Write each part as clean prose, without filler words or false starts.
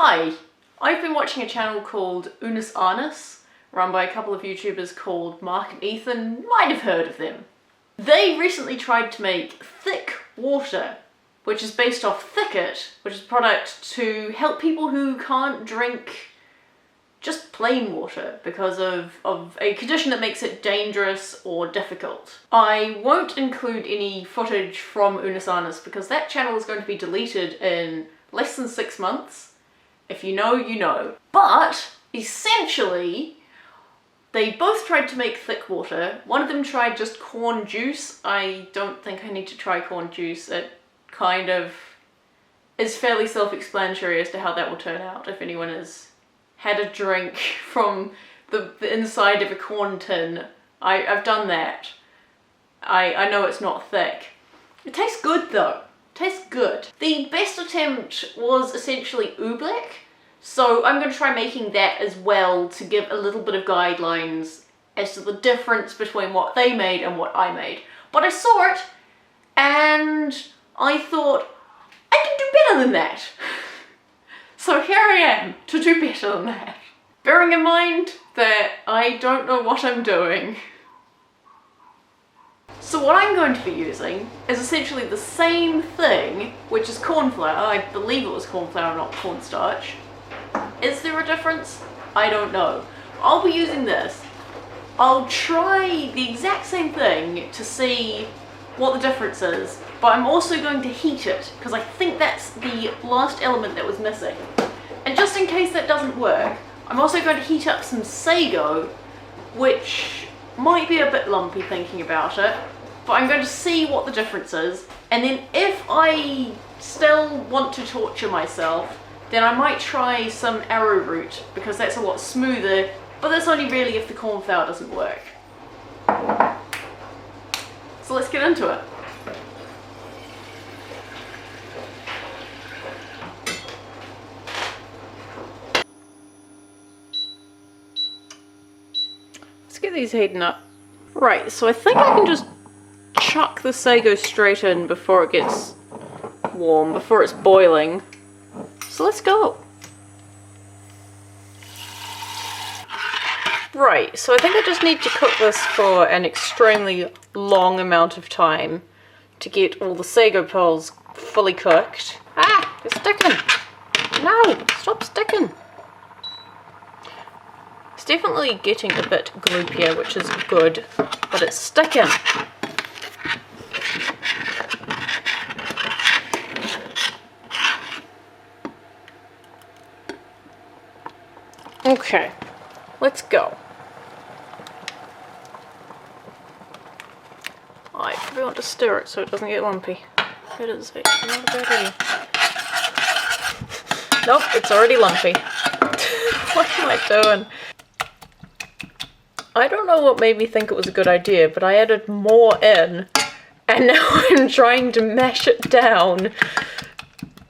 Hi, I've been watching a channel called Unus Annus, run by a couple of YouTubers called Mark and Ethan. Might have heard of them. They recently tried to make thick water, which is based off Thicket, which is a product to help people who can't drink just plain water because of a condition that makes it dangerous or difficult. I won't include any footage from Unus Annus because that channel is going to be deleted in less than 6 months. If you know, you know. But essentially, they both tried to make thick water. One of them tried just corn juice. I don't think I need to try corn juice. It kind of is fairly self-explanatory as to how that will turn out if anyone has had a drink from the inside of a corn tin. I've done that. I know it's not thick. It tastes good though. Tastes good. The best attempt was essentially oobleck, so I'm going to try making that as well to give a little bit of guidelines as to the difference between what they made and what I made. But I saw it and I thought, I can do better than that. So here I am to do better than that. Bearing in mind that I don't know what I'm doing. So what I'm going to be using is essentially the same thing, which is cornflour. I believe it was cornflour, not cornstarch. Is there a difference? I don't know. I'll be using this. I'll try the exact same thing to see what the difference is, but I'm also going to heat it because I think that's the last element that was missing. And just in case that doesn't work, I'm also going to heat up some sago, which might be a bit lumpy thinking about it, but I'm going to see what the difference is, and then if I still want to torture myself, then I might try some arrowroot, because that's a lot smoother, but that's only really if the cornflour doesn't work. So let's get into it. Let's get these heating up. Right, so I think I can just chuck the sago straight in before it gets warm, before it's boiling. So let's go. Right, so I think I just need to cook this for an extremely long amount of time to get all the sago pearls fully cooked. Ah, they're sticking. No, stop sticking. It's definitely getting a bit gloopier, which is good, but it's sticking. Okay, let's go. I probably want to stir it so it doesn't get lumpy. It is not a bad idea. Nope, it's already lumpy. What am I doing? I don't know what made me think it was a good idea, but I added more in, and now I'm trying to mash it down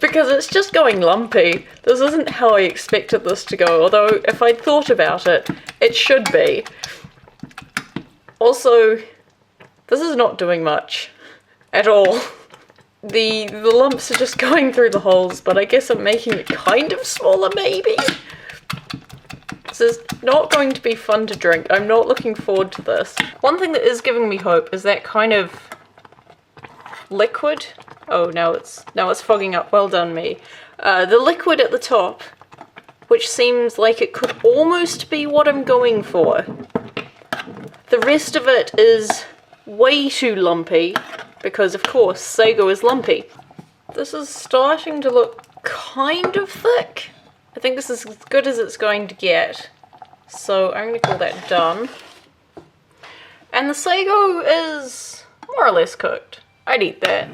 because it's just going lumpy. This isn't how I expected this to go, although if I'd thought about it, it should be. Also, this is not doing much at all. The lumps are just going through the holes, but I guess I'm making it kind of smaller maybe? This is not going to be fun to drink. I'm not looking forward to this. One thing that is giving me hope is that kind of liquid. Oh, now it's fogging up. Well done, me. The liquid at the top, which seems like it could almost be what I'm going for. The rest of it is way too lumpy, because of course sago is lumpy. This is starting to look kind of thick. I think this is as good as it's going to get. So I'm going to call that done. And the sago is more or less cooked. I'd eat that.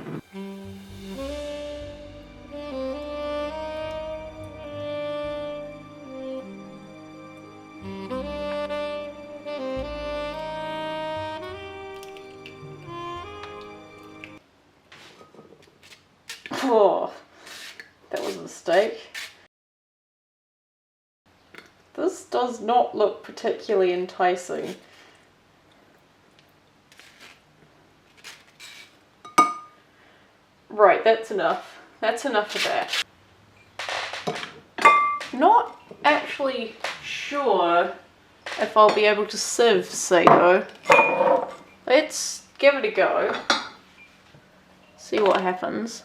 Oh, that was a mistake. This does not look particularly enticing. Right, that's enough. That's enough of that. actually sure if I'll be able to sieve sago. Let's give it a go. See what happens.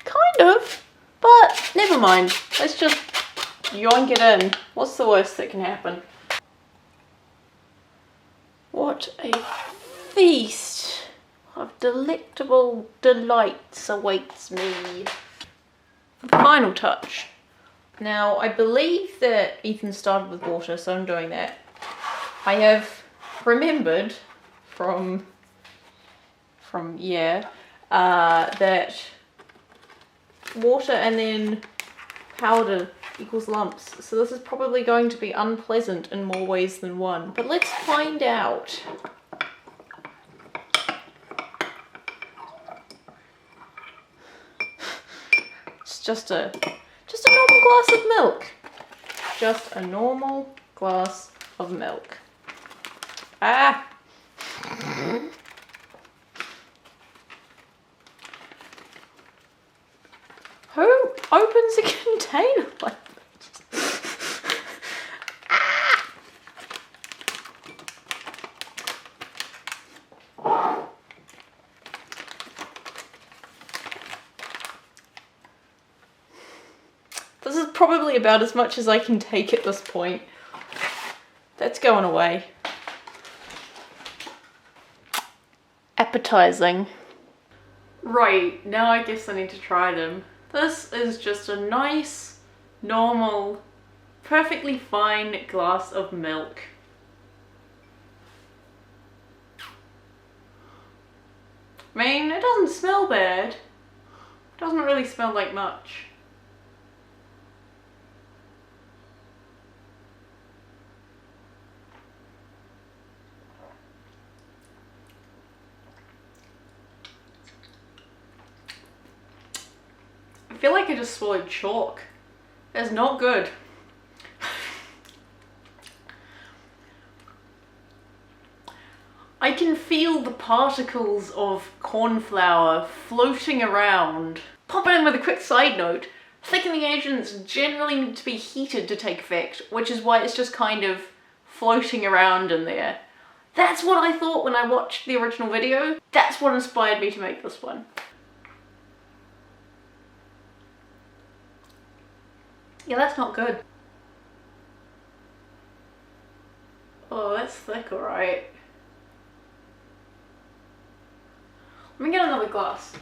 Kind of, but never mind. Let's just yoink it in. What's the worst that can happen? What a feast of delectable delights awaits me. The final touch. Now, I believe that Ethan started with water, so I'm doing that. I have remembered from that water and then powder equals lumps. So this is probably going to be unpleasant in more ways than one. But let's find out. It's just a normal glass of milk. Just a normal glass of milk. Ah! Who opens a container like this? Ah! This is probably about as much as I can take at this point. That's going away. Appetizing. Right, now I guess I need to try them. This is just a nice, normal, perfectly fine glass of milk. I mean, it doesn't smell bad. It doesn't really smell like much. I feel like I just swallowed chalk. It's not good. I can feel the particles of cornflour floating around. Pop it in with a quick side note. Thickening agents generally need to be heated to take effect, which is why it's just kind of floating around in there. That's what I thought when I watched the original video. That's what inspired me to make this one. Yeah, that's not good. Oh, that's thick, alright. Let me get another glass.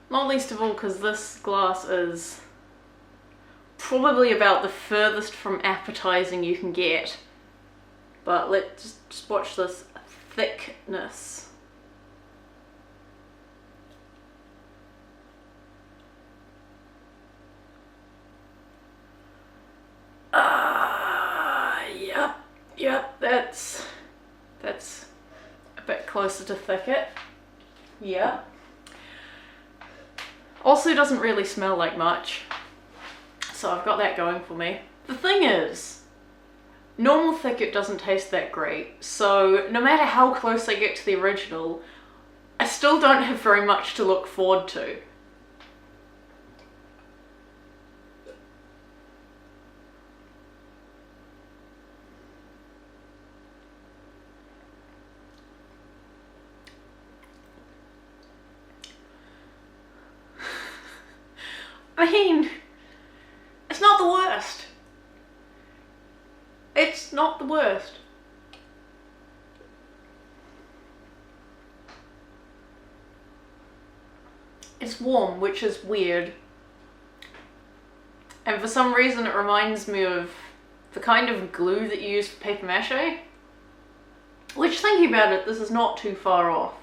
Not least of all because this glass is probably about the furthest from appetizing you can get. But let's just watch this thickness. Yep, that's a bit closer to thicket. Yeah. Also doesn't really smell like much, so I've got that going for me. The thing is, normal thicket doesn't taste that great, so no matter how close I get to the original, I still don't have very much to look forward to. I mean, it's not the worst. It's not the worst. It's warm, which is weird. And for some reason it reminds me of the kind of glue that you use for paper mache. Which, thinking about it, this is not too far off.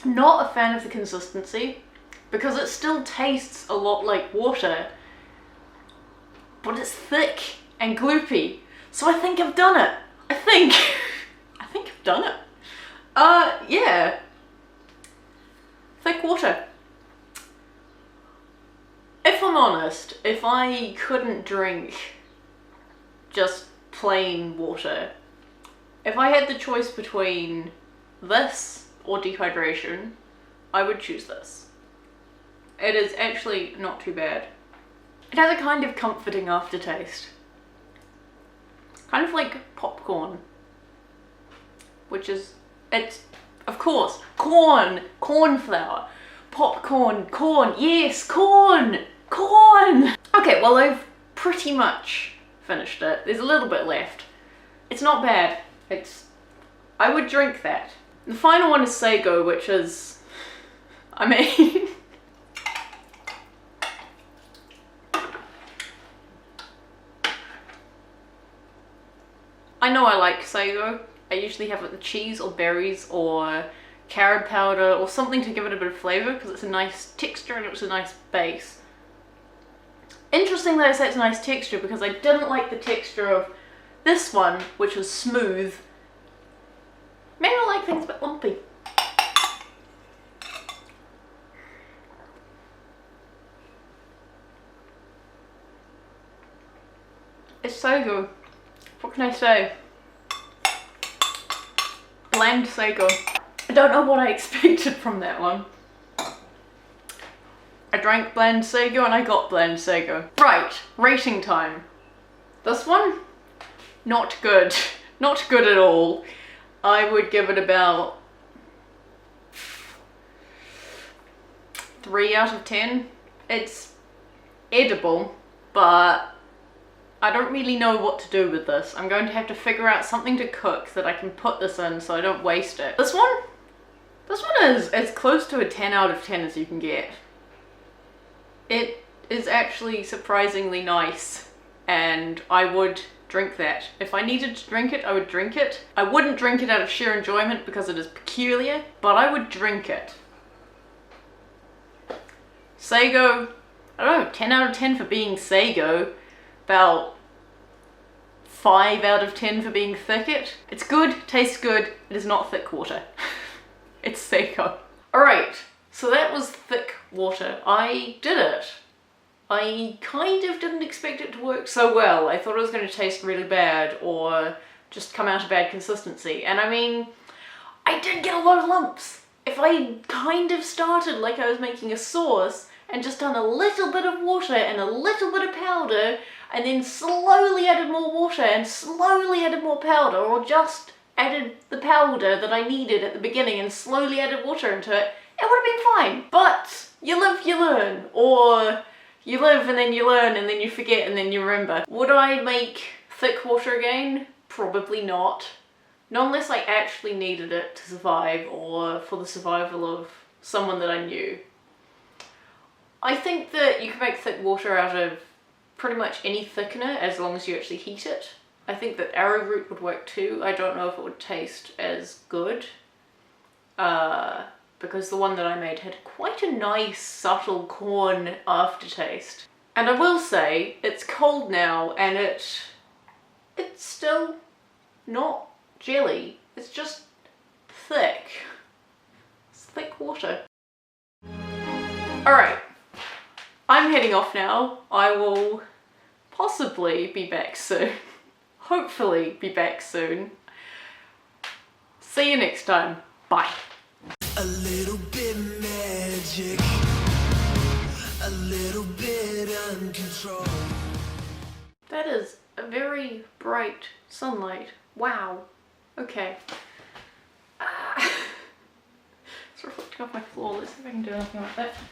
Not a fan of the consistency, because it still tastes a lot like water, but it's thick and gloopy, so I think I've done it. I think I've done it. Yeah. Thick water. If I'm I'm honest, if I couldn't drink just plain water, if I had the choice between this or dehydration, I would choose this. It is actually not too bad. It has a kind of comforting aftertaste. Kind of like popcorn. Which is, it's, of course, cornflour, popcorn, corn, yes, corn! Okay, well I've pretty much finished it. There's a little bit left. It's not bad. I would drink that. The final one is sago, which is, I mean, I know I like sago. I usually have it with cheese or berries or carob powder or something to give it a bit of flavour because it's a nice texture and it's a nice base. Interesting that I say it's a nice texture because I didn't like the texture of this one, which was smooth. Maybe I like things a bit lumpy. It's sago. What can I say? Bland sago. I don't know what I expected from that one. I drank bland sago and I got bland sago. Right, rating time. This one? Not good. Not good at all. I would give it about 3 out of 10. It's edible, but I don't really know what to do with this. I'm going to have to figure out something to cook that I can put this in so I don't waste it. This one is as close to a 10 out of 10 as you can get. It is actually surprisingly nice and I would drink that. If I needed to drink it, I would drink it. I wouldn't drink it out of sheer enjoyment because it is peculiar, but I would drink it. Sago, I don't know, 10 out of 10 for being sago. About 5 out of 10 for being thicket. It's good, tastes good, it is not thick water. It's sago. Alright, so that was thick water. I did it. I kind of didn't expect it to work so well. I thought it was going to taste really bad or just come out a bad consistency. And I mean, I did get a lot of lumps. If I kind of started like I was making a sauce and just done a little bit of water and a little bit of powder and then slowly added more water and slowly added more powder, or just added the powder that I needed at the beginning and slowly added water into it, it would have been fine. But you live, you learn. Or you live and then you learn and then you forget and then you remember. Would I make thick water again? Probably not. Not unless I actually needed it to survive or for the survival of someone that I knew. I think that you can make thick water out of pretty much any thickener as long as you actually heat it. I think that arrowroot would work too. I don't know if it would taste as good because the one that I made had quite a nice subtle corn aftertaste. And I will say it's cold now and it's still not jelly. It's just thick. It's thick water. Alright. I'm heading off now. I will possibly be back soon. Hopefully be back soon. See you next time. Bye. A little bit magic, a little bit uncontrolled. That is a very bright sunlight. Wow. Okay. It's reflecting off my floor. Let's see if I can do anything like that.